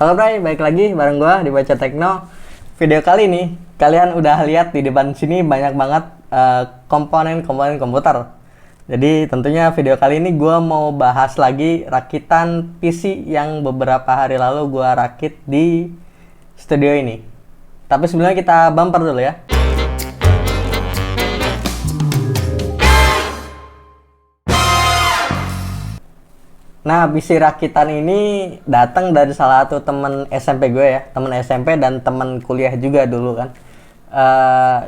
Halo Bray, balik lagi bareng gua di Baca Tekno. Video kali ini kalian udah lihat di depan sini banyak banget komponen-komponen komputer. Jadi tentunya video kali ini gua mau bahas lagi rakitan PC yang beberapa hari lalu gua rakit di studio ini. Tapi sebelumnya kita bumper dulu ya. Nah, PC rakitan ini datang dari salah satu temen SMP gue ya, temen SMP dan temen kuliah juga dulu kan.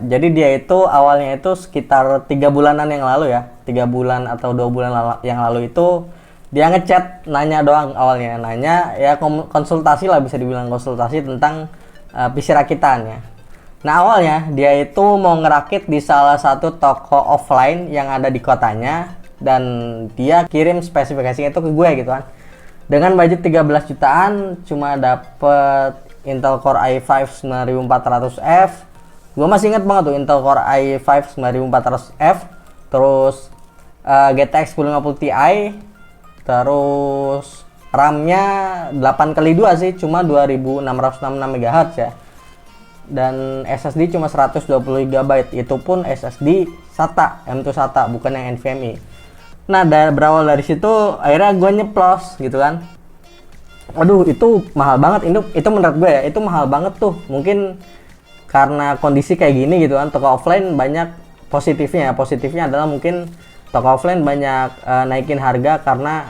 Jadi dia itu awalnya itu sekitar 3 bulanan yang lalu ya, 3 bulan atau 2 bulan yang lalu itu dia ngechat nanya doang awalnya, nanya ya konsultasi lah, bisa dibilang konsultasi tentang PC rakitan ya. Nah awalnya dia itu mau ngerakit di salah satu toko offline yang ada di kotanya. Dan dia kirim spesifikasinya itu ke gue gitu kan. Dengan budget 13 jutaan cuma dapet Intel Core i5 9400F. Gue masih inget banget tuh Intel Core i5 9400F. Terus GTX 1050 Ti. Terus RAM-nya 8x2 sih, cuma 2666 MHz ya. Dan SSD cuma 120 GB, itu pun SSD SATA, M2 SATA, bukan yang NVMe. Nah, berawal dari situ akhirnya gue nyeplos gitu kan. Aduh, itu mahal banget. Itu menurut gue ya, itu mahal banget tuh. Mungkin karena kondisi kayak gini gitu kan, toko offline banyak positifnya. Positifnya adalah mungkin toko offline banyak naikin harga karena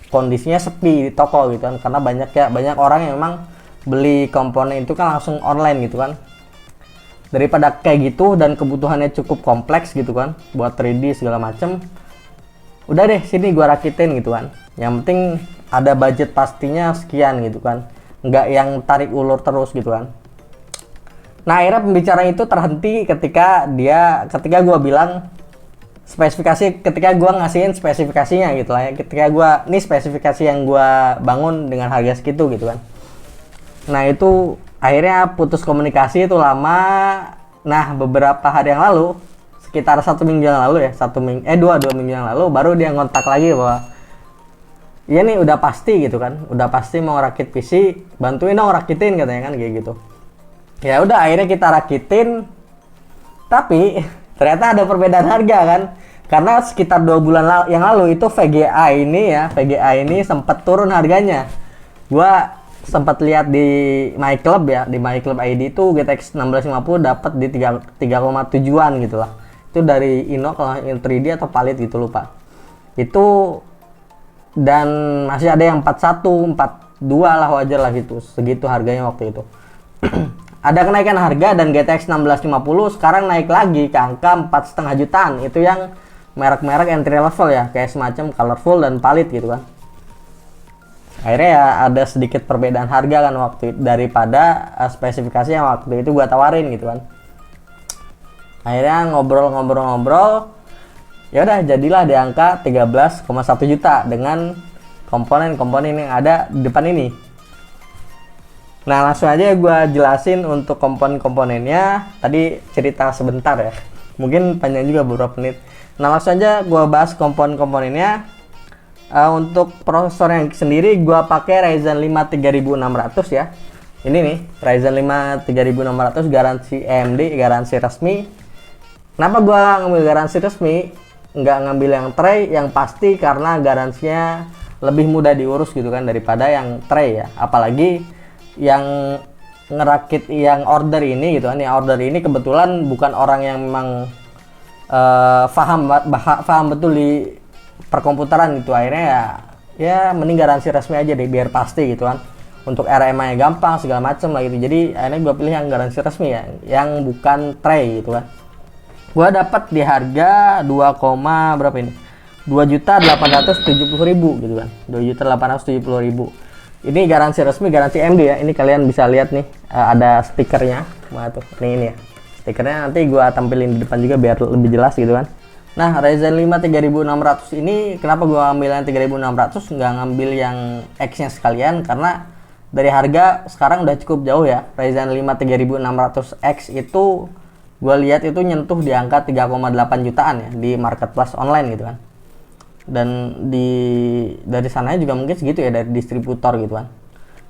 kondisinya sepi di toko gitu kan. Karena banyak orang yang memang beli komponen itu kan langsung online gitu kan. Daripada kayak gitu dan kebutuhannya cukup kompleks gitu kan, buat 3D segala macem, udah deh sini gua rakitin gitu kan. Yang penting ada budget pastinya sekian gitu kan, nggak yang tarik ulur terus gitu kan. Nah akhirnya pembicaraan itu terhenti ketika gua bilang spesifikasi, ketika gua ngasihin spesifikasinya gitu lah ya. Ketika gua nih spesifikasi yang gua bangun dengan harga segitu gitu kan. Nah itu akhirnya putus komunikasi itu lama. Nah beberapa hari yang lalu, sekitar 1 minggu yang lalu ya, 2 minggu yang lalu baru dia ngontak lagi bahwa iya nih udah pasti gitu kan, udah pasti mau rakit PC, bantuin dong rakitin katanya kan kayak gitu. Ya udah akhirnya kita rakitin, tapi ternyata ada perbedaan harga kan, karena sekitar 2 bulan yang lalu itu VGA ini sempat turun harganya. Gua sempat lihat di My Club ya, di My Club ID itu GTX 1650 dapat di 3,7-an gitu lah. Itu dari Ino kalau yang 3D atau Palit gitu lupa. Itu dan masih ada yang 41, 42 lah, wajar lah gitu. Segitu harganya waktu itu. Ada kenaikan harga dan GTX 1650 sekarang naik lagi ke angka 4,5 jutaan. Itu yang merek-merek entry level ya, kayak semacam Colorful dan Palit gitu kan. Akhirnya ya ada sedikit perbedaan harga kan waktu itu, daripada spesifikasi yang waktu itu gua tawarin gitu kan. Akhirnya ngobrol, ya udah jadilah di angka 13,1 juta dengan komponen-komponen yang ada di depan ini. Nah langsung aja gue jelasin untuk komponen-komponennya. Tadi cerita sebentar ya, mungkin panjang juga beberapa menit. Nah langsung aja gue bahas komponen-komponennya. Untuk prosesor yang sendiri gue pakai Ryzen 5 3600 ya. Ini nih Ryzen 5 3600 garansi AMD, garansi resmi. Kenapa gue ngambil garansi resmi, nggak ngambil yang tray? Yang pasti karena garansinya lebih mudah diurus gitu kan daripada yang tray ya. Apalagi yang ngerakit yang order ini gitu kan. Yang order ini kebetulan bukan orang yang memang paham betul di perkomputeran gitu. Akhirnya ya mending garansi resmi aja deh biar pasti gitu kan. Untuk RMA nya gampang segala macem lah gitu. Jadi akhirnya gue pilih yang garansi resmi ya, yang bukan tray gitu kan. Gua dapat di harga 2,870.000 gitu kan. 2.870.000. Ini garansi resmi, garansi AMD ya. Ini kalian bisa lihat nih, ada stikernya. Mana tuh? Ini ya. Stikernya nanti gua tampilin di depan juga biar lebih jelas gitu kan. Nah, Ryzen 5 3600 ini kenapa gua ngambil yang 3600, nggak ngambil yang X-nya sekalian, karena dari harga sekarang udah cukup jauh ya. Ryzen 5 3600X itu gue lihat itu nyentuh di angka 3,8 jutaan ya di marketplace online gitu kan. Dan dari sananya juga mungkin segitu ya dari distributor gitu kan.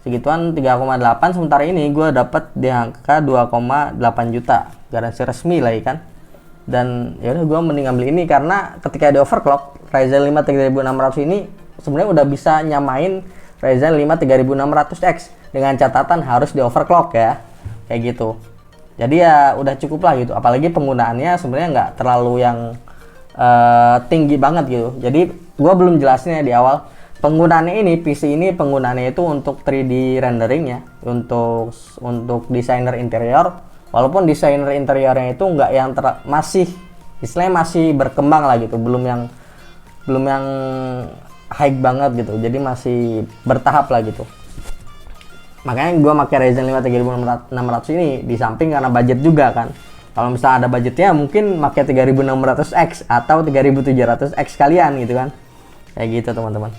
segituan 3,8, sementara ini gue dapat di angka 2,8 juta garansi resmi lagi kan. Dan ya udah gue mending ambil ini karena ketika di overclock Ryzen 5 3600 ini sebenarnya udah bisa nyamain Ryzen 5 3600X dengan catatan harus di overclock ya, kayak gitu. Jadi ya udah cukup lah gitu, apalagi penggunaannya sebenarnya nggak terlalu yang tinggi banget gitu. Jadi gue belum jelasnya di awal, penggunaannya ini PC ini penggunaannya itu untuk 3D rendering ya, untuk desainer interior. Walaupun desainer interiornya itu nggak yang masih istilahnya masih berkembang lah gitu, belum yang high banget gitu, jadi masih bertahap lah gitu. Makanya gue pakai Ryzen 5 3600 ini di samping karena budget juga kan. Kalau misalnya ada budgetnya mungkin pakai 3600X atau 3700X kalian gitu kan, kayak gitu teman-teman.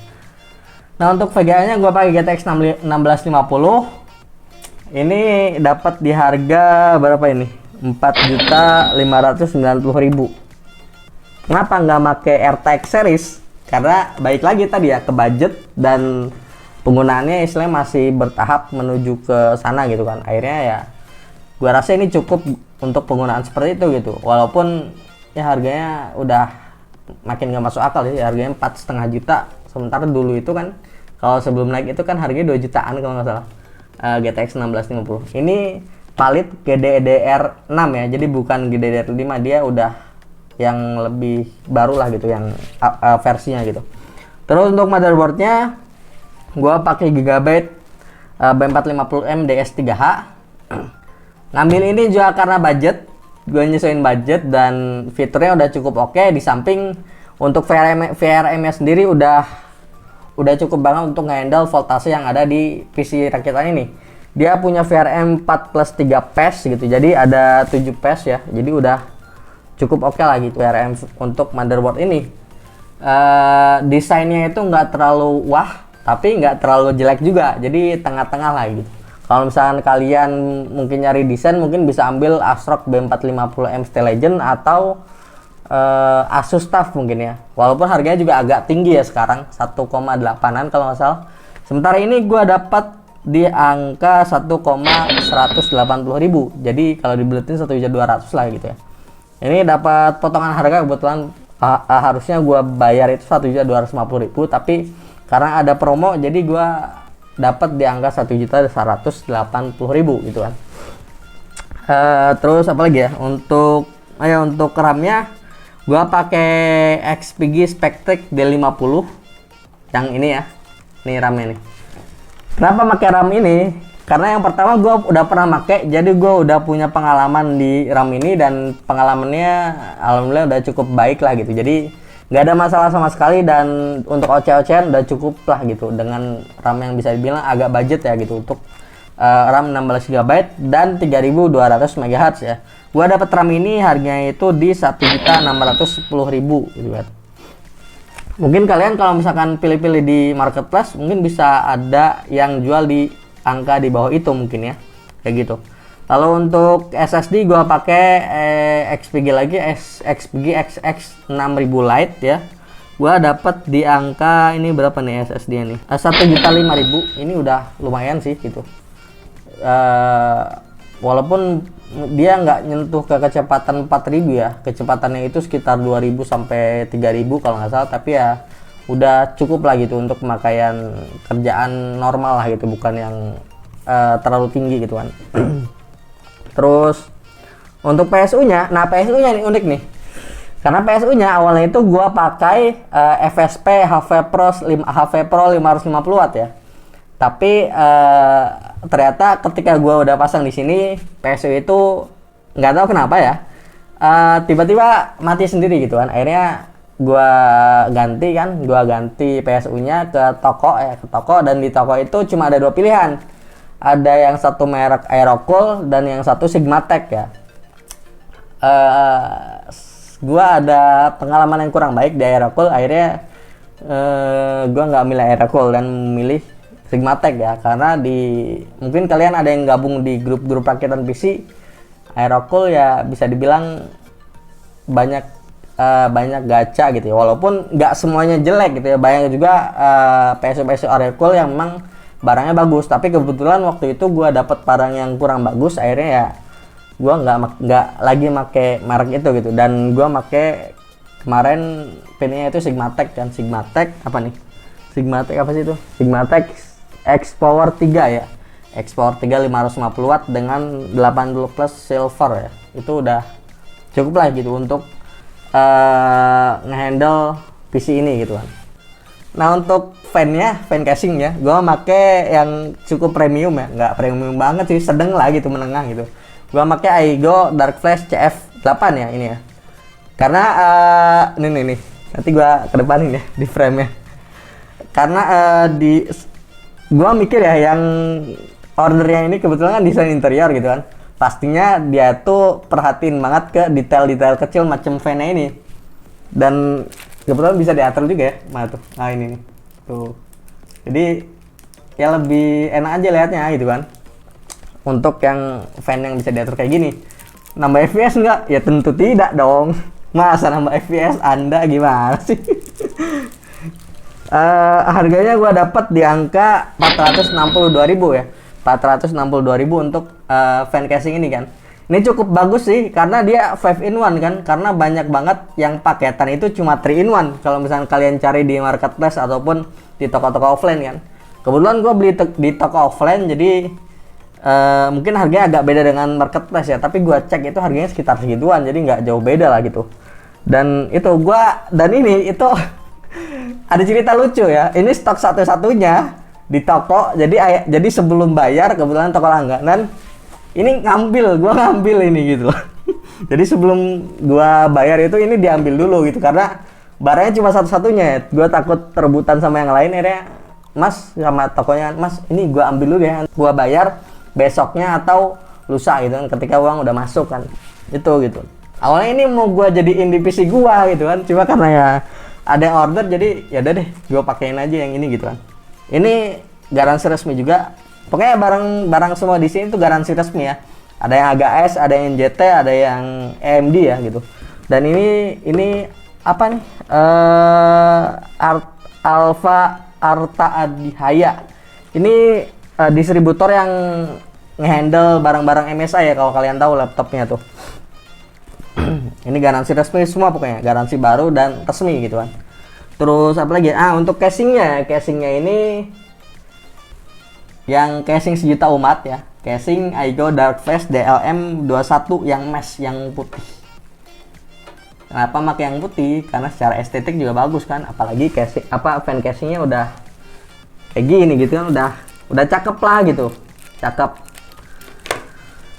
Nah untuk VGA nya gue pakai GTX 1650. Ini dapat di harga berapa ini? 4.590.000. Kenapa nggak pakai RTX series? Karena baik lagi tadi ya ke budget dan penggunaannya istilahnya masih bertahap menuju ke sana gitu kan. Akhirnya ya gua rasa ini cukup untuk penggunaan seperti itu gitu. Walaupun ya harganya udah makin nggak masuk akal ya, harganya 4,5 juta. Sementara dulu itu kan kalau sebelum naik itu kan harganya 2 jutaan kalau nggak salah. GTX 1650 ini valid GDDR6 ya, jadi bukan GDDR5, dia udah yang lebih baru lah gitu, yang versinya gitu. Terus untuk motherboardnya gua pakai Gigabyte B450M DS3H. Ngambil ini juga karena budget, gue nyesuaiin budget dan fiturnya udah cukup oke. Di samping untuk VRM nya sendiri udah cukup banget untuk nge-handle voltase yang ada di PC rakitan ini. Dia punya VRM 4+3 PES gitu, jadi ada 7 PES ya, jadi udah cukup oke lah gitu VRM untuk motherboard ini. Desainnya itu nggak terlalu wah, tapi nggak terlalu jelek juga, jadi tengah-tengah lah gitu. Kalau misalkan kalian mungkin nyari desain, mungkin bisa ambil ASRock B450M Steel Legend atau Asus TUF mungkin ya. Walaupun harganya juga agak tinggi ya sekarang, 1,8an kalau nggak salah. Sementara ini gue dapat di angka 1,180.000. Jadi kalau dibuletin 1.200.000 lah gitu ya. Ini dapat potongan harga kebetulan harusnya gue bayar itu 1.250.000, tapi karena ada promo jadi gue dapat di angka 1.180.000 gitu kan. Terus apa lagi ya? Untuk RAM-nya gua pakai XPG Spectrix D50 yang ini ya. Ini RAM-nya nih. Kenapa pakai RAM ini? Karena yang pertama gua udah pernah pakai, jadi gua udah punya pengalaman di RAM ini dan pengalamannya alhamdulillah udah cukup baik lah gitu. Jadi nggak ada masalah sama sekali dan untuk oceh-ocehan udah cukup lah gitu dengan RAM yang bisa dibilang agak budget ya gitu untuk RAM 16GB dan 3200 MHz ya. Gua dapat RAM ini harganya itu di 1.610.000 gitu kan. Mungkin kalian kalau misalkan pilih-pilih di marketplace mungkin bisa ada yang jual di angka di bawah itu mungkin ya. Kayak gitu. Lalu untuk SSD gua pakai XPG lagi, XPG XX 6000 Lite ya. Gua dapat di angka ini berapa nih SSD-nya nih? 1.005.000. Ini udah lumayan sih gitu. Walaupun dia nggak nyentuh ke kecepatan 4000 ya, kecepatannya itu sekitar 2000 sampai 3000 kalau nggak salah, tapi ya udah cukup lah gitu untuk pemakaian kerjaan normal lah gitu, bukan yang terlalu tinggi gitu kan. Terus untuk PSU-nya, nah PSU-nya ini unik nih, karena PSU-nya awalnya itu gua pakai FSP HV Pro 550W ya. Tapi ternyata ketika gue udah pasang di sini PSU itu nggak tahu kenapa ya tiba-tiba mati sendiri gitu kan. Akhirnya gue ganti PSU-nya ke toko dan di toko itu cuma ada 2 pilihan. Ada yang satu merek Aerocool dan yang satu Sigmatech ya. Gue ada pengalaman yang kurang baik di Aerocool, akhirnya gue nggak milih Aerocool dan memilih Sigmatech ya, karena mungkin kalian ada yang gabung di grup-grup rakitan PC. Aerocool ya bisa dibilang banyak gacha gitu ya, walaupun nggak semuanya jelek gitu ya. Banyak juga PSU Aerocool yang memang barangnya bagus. Tapi kebetulan waktu itu gue dapet barang yang kurang bagus, akhirnya ya gue nggak lagi make merek itu gitu. Dan gue make kemarin pinnya itu Sigmatech kan, Sigmatech apa nih? Sigmatech apa sih itu? Sigmatech X Power 3 ya. X Power 3 550 watt dengan 80 plus silver ya. Itu udah cukup lah gitu untuk ngehandle PC ini gitu kan. Nah untuk fan-nya, fan casing-nya, gue make yang cukup premium ya, nggak premium banget sih, sedang lah gitu, menengah gitu. Gue make Aigo Dark Flash CF8 ya ini ya. Karena ini nanti gue kedepanin ya di frame-nya. Karena gue mikir ya yang ordernya ini kebetulan kan desain interior gitu kan. Pastinya dia tuh perhatiin banget ke detail-detail kecil macam fan-nya ini. Dan kebetulan bisa diatur juga ya, mana tuh? Nah ini nih. Tuh. Jadi ya lebih enak aja lihatnya gitu kan. Untuk yang fan yang bisa diatur kayak gini. Nambah FPS enggak? Ya tentu tidak dong. Masa nambah FPS Anda gimana sih? Harganya gua dapat di angka 462.000 ya. 462.000 untuk fan casing ini kan. Ini cukup bagus sih karena dia 5 in 1 kan. Karena banyak banget yang paketan itu cuma 3 in 1. Kalau misalnya kalian cari di marketplace ataupun di toko-toko offline kan. Kebetulan gue beli di toko offline jadi mungkin harganya agak beda dengan marketplace ya. Tapi gue cek itu harganya sekitar segituan, jadi nggak jauh beda lah gitu. Dan itu ini itu ada cerita lucu ya. Ini stok satu-satunya di toko, jadi sebelum bayar kebetulan toko langganan ini gua ngambil ini gitu loh. Jadi sebelum gua bayar itu ini diambil dulu gitu karena barangnya cuma satu-satunya ya. Gua takut rebutan sama yang lain, akhirnya Mas sama tokonya, Mas ini gua ambil dulu ya, gua bayar besoknya atau lusa gitu kan ketika uang udah masuk kan. Itu gitu. Awalnya ini mau gua jadiin di PC gua gitu kan, cuma karena ya ada yang order jadi ya udah deh gua pakein aja yang ini gitu kan. Ini garansi resmi juga. Pokoknya barang semua di sini tuh garansi resmi ya. Ada yang AGS, ada yang NJT, ada yang AMD ya gitu. Dan ini apa nih? Alpha Arta Adihaya. Ini distributor yang ngehandle barang-barang MSI ya kalau kalian tahu laptopnya tuh. Ini garansi resmi semua pokoknya, garansi baru dan resmi gitu kan. Terus apa lagi? Untuk casingnya ini yang casing sejuta umat ya. Casing Aigo Dark Flash DLM 21 yang mesh yang putih. Kenapa pakai yang putih? Karena secara estetik juga bagus kan, apalagi casing fan casingnya udah kayak gini gitu kan, udah cakep lah gitu. Cakep.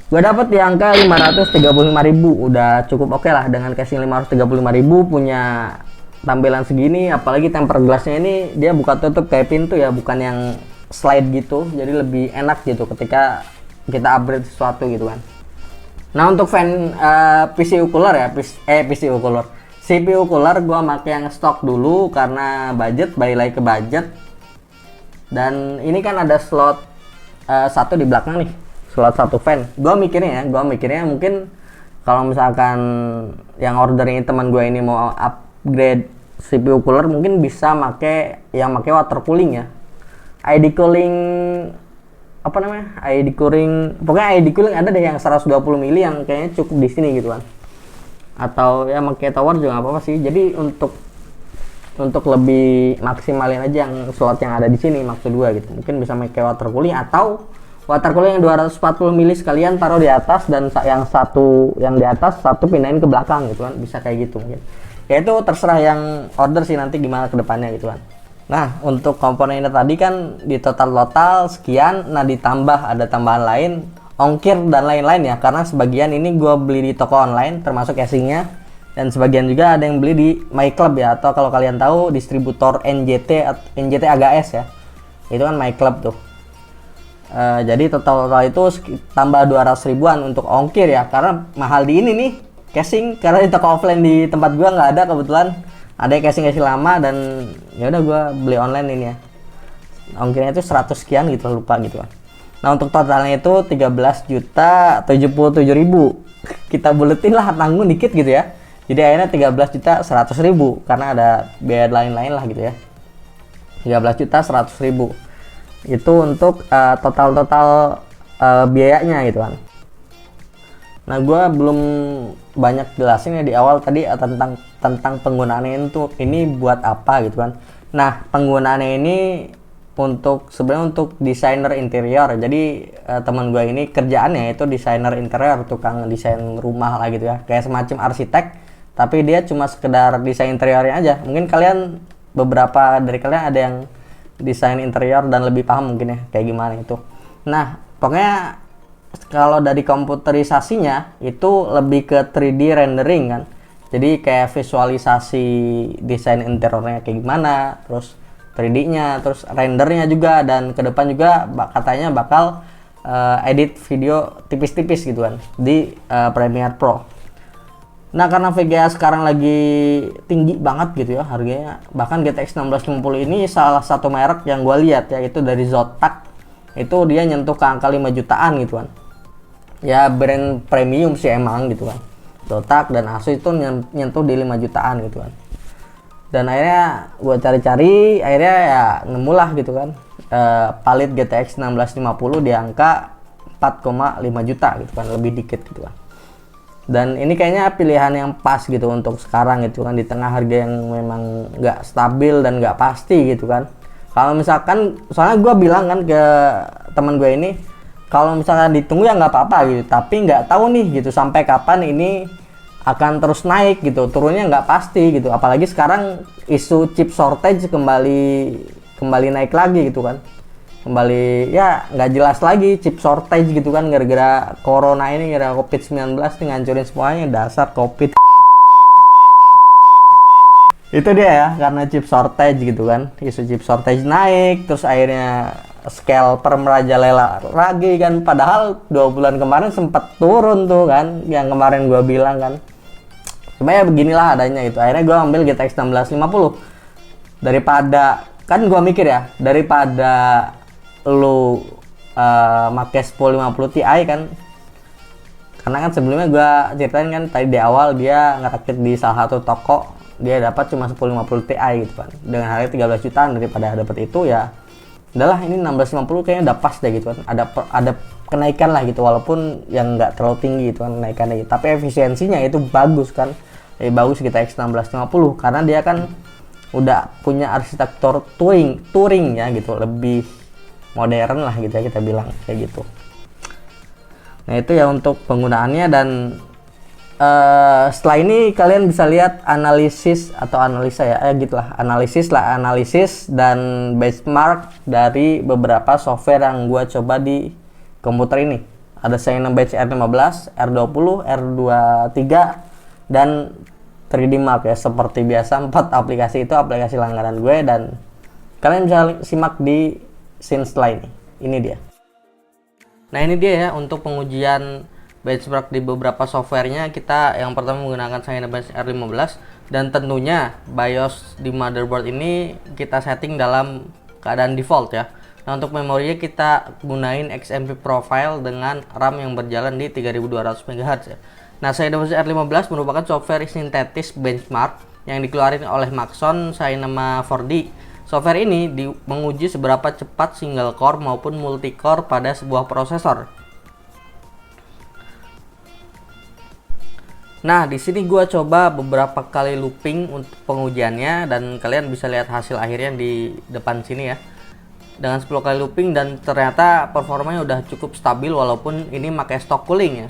Gue dapet di angka 535.000, udah cukup oke lah dengan casing 535.000 punya tampilan segini, apalagi tempered glassnya ini dia buka tutup kayak pintu ya, bukan yang slide gitu, jadi lebih enak gitu ketika kita upgrade sesuatu gitu kan. Nah untuk fan PCU cooler ya, PCU cooler, CPU cooler gua pakai yang stok dulu karena budget, balik lagi ke budget. Dan ini kan ada slot satu di belakang nih, slot satu fan. Gua mikirnya mungkin kalau misalkan yang order ini teman gue ini mau upgrade CPU cooler mungkin bisa make water cooling ya. ID cooling apa namanya? Pokoknya ID cooling ada deh yang 120 mili yang kayaknya cukup di sini gitu kan. Atau ya pakai tower juga nggak apa-apa sih. Jadi untuk lebih maksimalin aja yang slot yang ada di sini maksud gua gitu. Mungkin bisa pakai water cooling atau water cooling yang 240 mili sekalian taruh di atas dan yang di atas satu pindahin ke belakang gitu kan. Bisa kayak gitu mungkin. Ya itu terserah yang order sih nanti gimana ke depannya gitu kan. Nah, untuk komponennya tadi kan di total sekian, nah ditambah ada tambahan lain, ongkir dan lain-lain ya, karena sebagian ini gue beli di toko online termasuk casingnya, dan sebagian juga ada yang beli di MyClub ya, atau kalau kalian tahu distributor NJT AGS ya, itu kan MyClub tuh. Jadi total itu tambah 200 ribuan untuk ongkir ya, karena mahal di ini nih casing, karena di toko offline di tempat gue nggak ada kebetulan. Ada casing lama dan ya udah gue beli online ini ya. Ongkirnya itu 100 sekian gitu, lupa gitu kan. Nah untuk totalnya itu 13.077.000. Kita buletin lah, tanggung dikit gitu ya. Jadi akhirnya 13.100.000 karena ada biaya lain-lain lah gitu ya. 13.100.000. Itu untuk total biayanya gitu kan. Nah, gue belum banyak jelasin ya di awal tadi tentang penggunaannya itu ini buat apa gitu kan. Nah, penggunaannya ini sebenarnya untuk desainer interior. Jadi teman gue ini kerjaannya itu desainer interior, tukang desain rumah lah gitu ya, kayak semacam arsitek, tapi dia cuma sekedar desain interiornya aja. Mungkin beberapa dari kalian ada yang desain interior dan lebih paham mungkin ya kayak gimana itu. Nah, pokoknya kalau dari komputerisasinya itu lebih ke 3D rendering kan. Jadi kayak visualisasi desain interiornya kayak gimana, terus 3D-nya, terus rendernya juga, dan ke depan juga katanya bakal edit video tipis-tipis gitu kan di Premiere Pro. Nah, karena VGA sekarang lagi tinggi banget gitu ya harganya, bahkan GTX 1650 ini salah satu merek yang gue lihat ya itu dari Zotac, itu dia nyentuh ke angka 5 jutaan gitu kan. Ya brand premium sih emang gitu kan. Zotac dan Asus itu nyentuh di 5 jutaan gitu kan. Dan akhirnya gue cari-cari, akhirnya ya nemulah gitu kan. Palit GTX 1650 di angka 4,5 juta gitu kan, lebih dikit gitu kan. Dan ini kayaknya pilihan yang pas gitu untuk sekarang gitu kan, di tengah harga yang memang nggak stabil dan nggak pasti gitu kan. Kalau misalkan, soalnya gue bilang kan ke teman gue ini, kalau misalkan ditunggu ya nggak apa-apa gitu, tapi nggak tahu nih gitu sampai kapan ini akan terus naik gitu, turunnya nggak pasti gitu. Apalagi sekarang isu chip shortage kembali naik lagi gitu kan, kembali ya nggak jelas lagi chip shortage gitu kan, gara-gara corona ini, gara-gara COVID-19 nih ngancurin semuanya, dasar COVID. Itu dia ya, karena chip shortage gitu kan, isu chip shortage naik, terus akhirnya scalper merajalela lagi kan. Padahal 2 bulan kemarin sempat turun tuh kan, yang kemarin gue bilang kan. Cuma ya beginilah adanya itu. Akhirnya gue ambil GTX 1650 daripada, kan gue mikir ya, daripada lu make 1050 Ti kan, karena kan sebelumnya gue ceritain kan tadi di awal, dia ngerakit di salah satu toko, dia dapat cuma 1050 Ti gitu kan, dengan harga 13 jutaan. Daripada dapat itu ya udahlah, ini 1650 kayaknya udah pas deh gitu kan. Ada kenaikan lah gitu, walaupun yang nggak terlalu tinggi gitu kan kenaikannya gitu. Tapi efisiensinya itu bagus kan, bagus GTX 1650 karena dia kan udah punya arsitektur touring ya gitu, lebih modern lah gitu ya, kita bilang kayak gitu. Nah, itu ya untuk penggunaannya. Dan setelah ini kalian bisa lihat analisis atau analisa ya, gitulah, analisis dan benchmark dari beberapa software yang gua coba di komputer ini. Ada Cinebench R15, R20, R23 dan 3D Mark ya. Seperti biasa 4 aplikasi itu aplikasi langganan gue, dan kalian bisa simak di scene setelah ini. Ini dia. Nah, ini dia ya untuk pengujian benchmark di beberapa softwarenya. Kita yang pertama menggunakan Cinebench R15, dan tentunya BIOS di motherboard ini kita setting dalam keadaan default ya. Nah, untuk memorinya kita gunain XMP Profile dengan RAM yang berjalan di 3200 MHz ya. Nah, Cinebench R15 merupakan software sintetis benchmark yang dikeluarin oleh Maxon Cinema 4D. Software ini menguji seberapa cepat single core maupun multi core pada sebuah prosesor. Nah, di sini gue coba beberapa kali looping untuk pengujiannya, dan kalian bisa lihat hasil akhirnya di depan sini ya. Dengan 10 kali looping, dan ternyata performanya udah cukup stabil walaupun ini pakai stock cooling ya.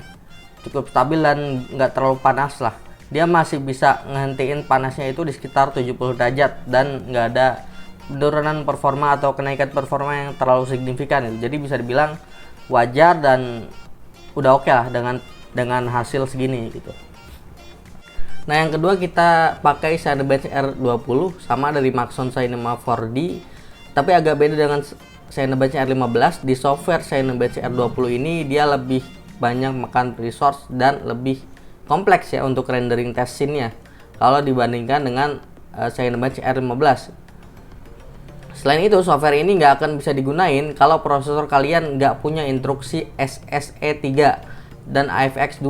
Cukup stabil dan nggak terlalu panas lah. Dia masih bisa ngehentiin panasnya itu di sekitar 70 derajat, dan nggak ada penurunan performa atau kenaikan performa yang terlalu signifikan. Jadi bisa dibilang wajar dan udah oke lah dengan hasil segini gitu. Nah, yang kedua kita pakai Cinebench R20, sama dari Maxon Cinema 4D, tapi agak beda dengan Cinebench R15. Di software Cinebench R20 ini dia lebih banyak makan resource dan lebih kompleks ya untuk rendering test scene-nya kalau dibandingkan dengan Cinebench R15. Selain itu, software ini nggak akan bisa digunain kalau prosesor kalian nggak punya instruksi SSE3 dan AFX2.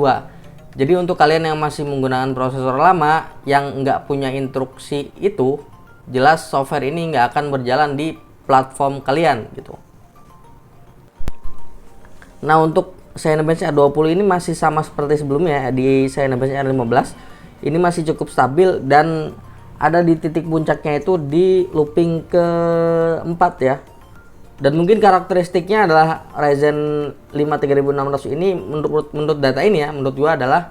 Jadi untuk kalian yang masih menggunakan prosesor lama yang nggak punya instruksi itu, jelas software ini nggak akan berjalan di platform kalian gitu. Nah, untuk Cinebench R20 ini masih sama seperti sebelumnya di Cinebench R15. Ini masih cukup stabil dan ada di titik puncaknya itu di looping keempat ya. Dan mungkin karakteristiknya adalah Ryzen 5 3600 ini menurut data ini ya, menurut gua adalah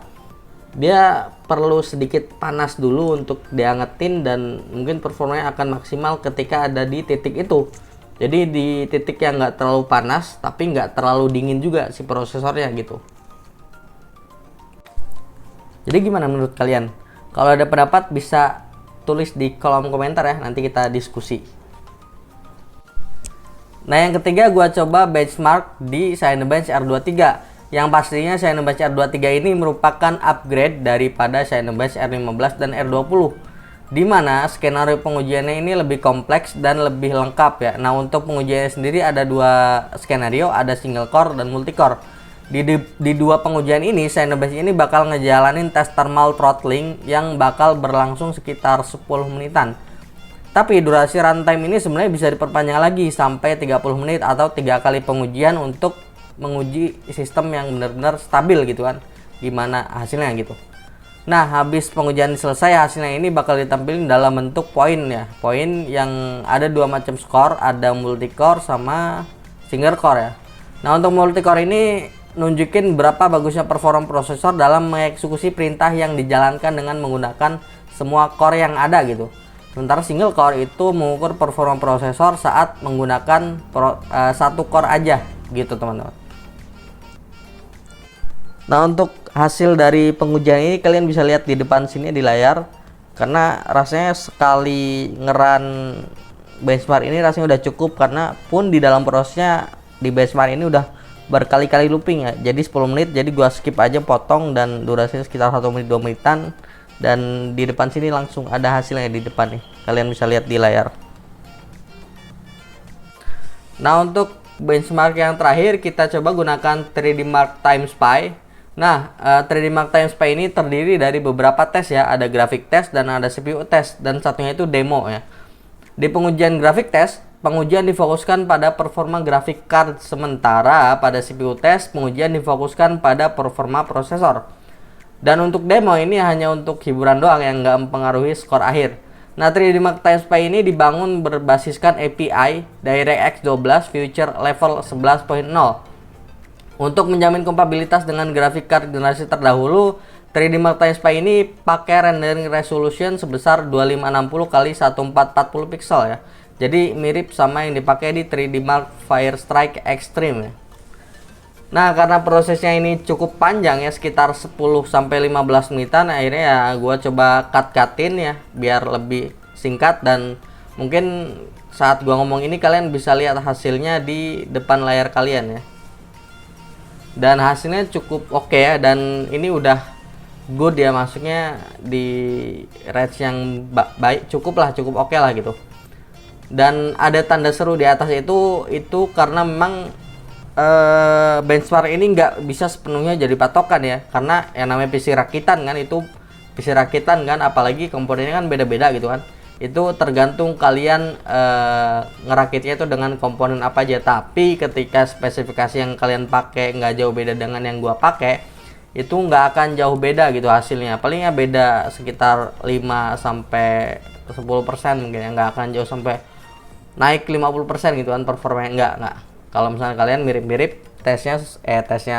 dia perlu sedikit panas dulu untuk diangetin dan mungkin performanya akan maksimal ketika ada di titik itu. Jadi di titik yang nggak terlalu panas tapi nggak terlalu dingin juga si prosesornya gitu. Jadi gimana menurut kalian? Kalau ada pendapat bisa tulis di kolom komentar ya, nanti kita diskusi. Nah, yang ketiga gua coba benchmark di Cinebench R23. Yang pastinya Cinebench R23 ini merupakan upgrade daripada Cinebench R15 dan R20. Di mana skenario pengujiannya ini lebih kompleks dan lebih lengkap ya. Nah, untuk pengujiannya sendiri ada dua skenario, ada single core dan multi core. Di dua pengujian ini, Cinebench ini bakal ngejalanin tes thermal throttling yang bakal berlangsung sekitar 10 menitan. Tapi durasi runtime ini sebenarnya bisa diperpanjang lagi sampai 30 menit atau 3 kali pengujian untuk menguji sistem yang benar-benar stabil gitu kan. Gimana hasilnya gitu. Nah, habis pengujian selesai, hasilnya ini bakal ditampilkan dalam bentuk poin ya. Poin yang ada dua macam skor, ada multi core sama single core ya. Nah, untuk multi core ini nunjukin berapa bagusnya performa prosesor dalam mengeksekusi perintah yang dijalankan dengan menggunakan semua core yang ada gitu. Sementara single core itu mengukur performa prosesor saat menggunakan satu core aja gitu teman-teman. Nah, untuk hasil dari pengujian ini kalian bisa lihat di depan sini di layar, karena rasanya sekali ngeran benchmark ini rasanya udah cukup, karena pun di dalam prosesnya di benchmark ini udah berkali-kali looping ya. Jadi 10 menit, jadi gua skip aja, potong, dan durasinya sekitar 1 menit 2 menitan. Dan di depan sini langsung ada hasilnya di depan nih, kalian bisa lihat di layar. Nah, untuk benchmark yang terakhir kita coba gunakan 3D Mark Time Spy. Nah, 3D Mark Time Spy ini terdiri dari beberapa tes ya, ada grafik test dan ada CPU test, dan satunya itu demo ya. Di pengujian grafik test, pengujian difokuskan pada performa grafik card, sementara pada CPU test pengujian difokuskan pada performa prosesor. Dan untuk demo ini hanya untuk hiburan doang yang nggak mempengaruhi skor akhir. Nah, 3D Mark Time Spy ini dibangun berbasiskan API DirectX 12 Future Level 11.0. Untuk menjamin kompatibilitas dengan grafik card generasi terdahulu, 3D Mark Time Spy ini pakai rendering resolution sebesar 2560 x 1440 pixel ya. Jadi mirip sama yang dipakai di 3D Mark Firestrike Extreme ya. Nah, karena prosesnya ini cukup panjang ya, sekitar 10-15 menitan, akhirnya ya gua coba cut-cutin ya biar lebih singkat, dan mungkin saat gua ngomong ini kalian bisa lihat hasilnya di depan layar kalian ya. Dan hasilnya cukup oke ya, dan ini udah good ya, maksudnya di range yang baik, cukup oke lah gitu. Dan ada tanda seru di atas itu karena memang benchmark ini nggak bisa sepenuhnya jadi patokan ya, karena yang namanya PC rakitan kan, itu PC rakitan kan, apalagi komponennya kan beda-beda gitu kan. Itu tergantung kalian ngerakitnya itu dengan komponen apa aja. Tapi ketika spesifikasi yang kalian pakai nggak jauh beda dengan yang gua pakai, itu nggak akan jauh beda gitu hasilnya, palingnya beda sekitar 5-10% mungkin ya, nggak akan jauh sampai naik 50% gitu kan performanya, nggak. Kalau misalnya kalian mirip-mirip tesnya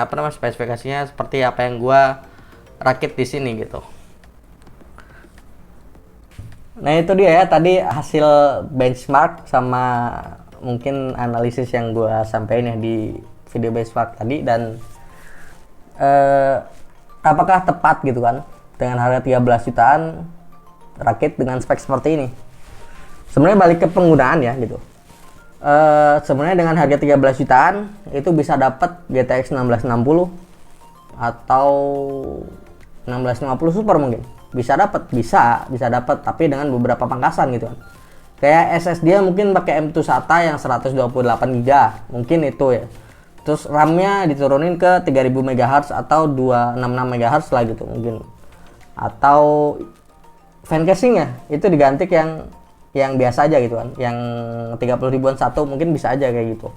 apa namanya, spesifikasinya seperti apa yang gua rakit di sini gitu. Nah, itu dia ya tadi hasil benchmark sama mungkin analisis yang gua sampaikan ya di video benchmark tadi, dan apakah tepat gitu kan dengan harga 13 jutaan rakit dengan spek seperti ini. Sebenarnya balik ke penggunaan ya gitu. Sebenarnya dengan harga 13 jutaan itu bisa dapat GTX 1660 atau 1650 Super mungkin. Bisa dapat, tapi dengan beberapa pangkasan gitu kan. Kayak SSD mungkin pakai M2 SATA yang 128 GB, mungkin itu ya. Terus RAM-nya diturunin ke 3000 MHz atau 266 MHz lah gitu mungkin. Atau fan casing-nya itu diganti yang biasa aja gitu kan, yang 30 ribuan satu mungkin bisa aja kayak gitu.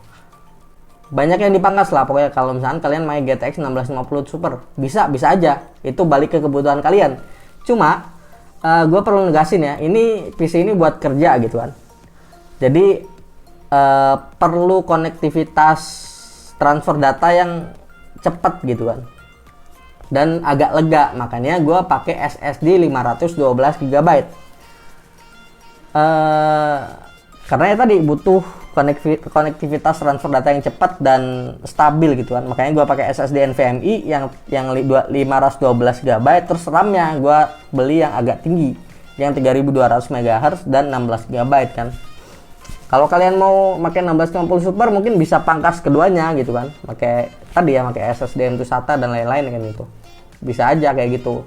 banyak yang dipangkas lah pokoknya. Kalau misalkan kalian main GTX 1650 Super, bisa aja, itu balik ke kebutuhan kalian. Cuma gue perlu negasin ya, ini PC ini buat kerja gitu kan, jadi perlu konektivitas transfer data yang cepat gitu kan, dan agak lega. Makanya gue pakai SSD 512 GB. Karena ya tadi butuh konektivitas transfer data yang cepat dan stabil gitu kan. Makanya gue pakai SSD NVMe yang 512 GB, terus RAM-nya gue beli yang agak tinggi, yang 3200 MHz dan 16 GB kan. Kalau kalian mau pakai 1650 Super mungkin bisa pangkas keduanya gitu kan. Pakai tadi ya, pakai SSD M2 SATA dan lain-lain kan itu. Bisa aja kayak gitu.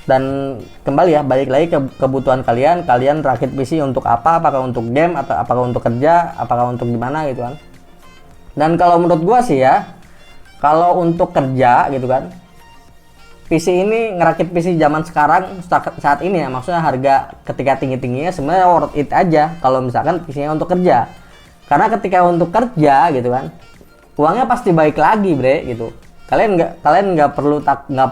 Dan kembali ya, balik lagi ke kebutuhan kalian rakit PC untuk apa, apakah untuk game atau apakah untuk kerja, apakah untuk gimana gitu kan. Dan kalau menurut gua sih ya, kalau untuk kerja gitu kan, PC ini, ngerakit PC zaman sekarang saat ini ya, maksudnya harga ketika tinggi-tingginya sebenarnya worth it aja kalau misalkan PC-nya untuk kerja. Karena ketika untuk kerja gitu kan, uangnya pasti baik lagi bre gitu. Kalian nggak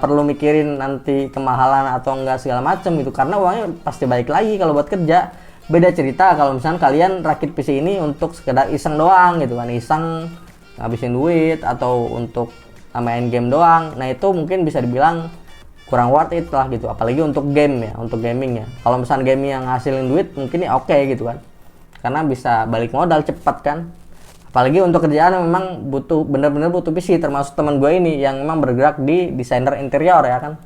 perlu mikirin nanti kemahalan atau enggak segala macam gitu, karena uangnya pasti balik lagi kalau buat kerja. Beda cerita kalau misalnya kalian rakit PC ini untuk sekedar iseng doang gitu kan, iseng ngabisin duit atau untuk main game doang. Nah itu mungkin bisa dibilang kurang worth it lah gitu, apalagi untuk game ya, untuk gaming ya. Kalau misalnya game yang ngasilin duit mungkin ya oke gitu kan, karena bisa balik modal cepat kan. Apalagi untuk kerjaan memang butuh, bener-bener butuh PC. Termasuk teman gue ini yang memang bergerak di desainer interior ya kan,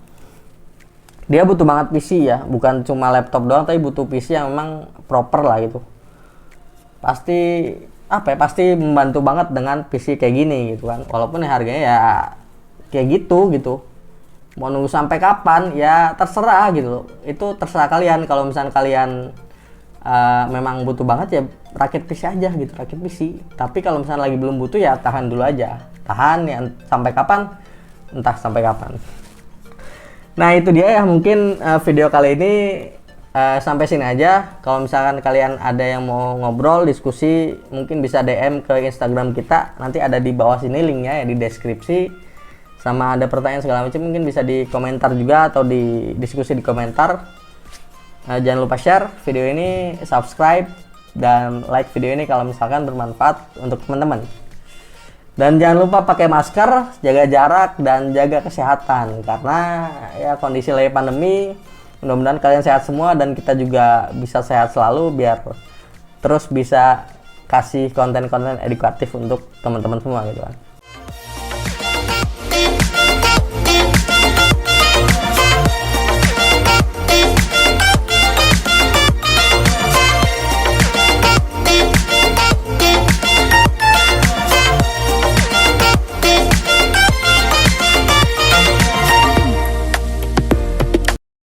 dia butuh banget PC ya, bukan cuma laptop doang tapi butuh PC yang memang proper lah gitu. Pasti pasti membantu banget dengan PC kayak gini gitu kan, walaupun ya harganya ya kayak gitu. Mau nunggu sampai kapan ya terserah gitu loh, itu terserah kalian. Kalau misalnya kalian memang butuh banget ya rakit PC aja gitu, rakit PC. Tapi kalau misalnya lagi belum butuh ya tahan dulu aja, tahan ya sampai kapan, entah sampai kapan. Nah itu dia ya, mungkin video kali ini sampai sini aja. Kalau misalkan kalian ada yang mau ngobrol, diskusi, mungkin bisa DM ke Instagram kita, nanti ada di bawah sini linknya ya, di deskripsi. Sama ada pertanyaan segala macam mungkin bisa di komentar juga, atau di diskusi di komentar. Jangan lupa share video ini, subscribe, dan like video ini kalau misalkan bermanfaat untuk teman-teman. Dan jangan lupa pakai masker, jaga jarak, dan jaga kesehatan. Karena ya kondisi lagi pandemi, mudah-mudahan kalian sehat semua dan kita juga bisa sehat selalu biar terus bisa kasih konten-konten edukatif untuk teman-teman semua gitu kan.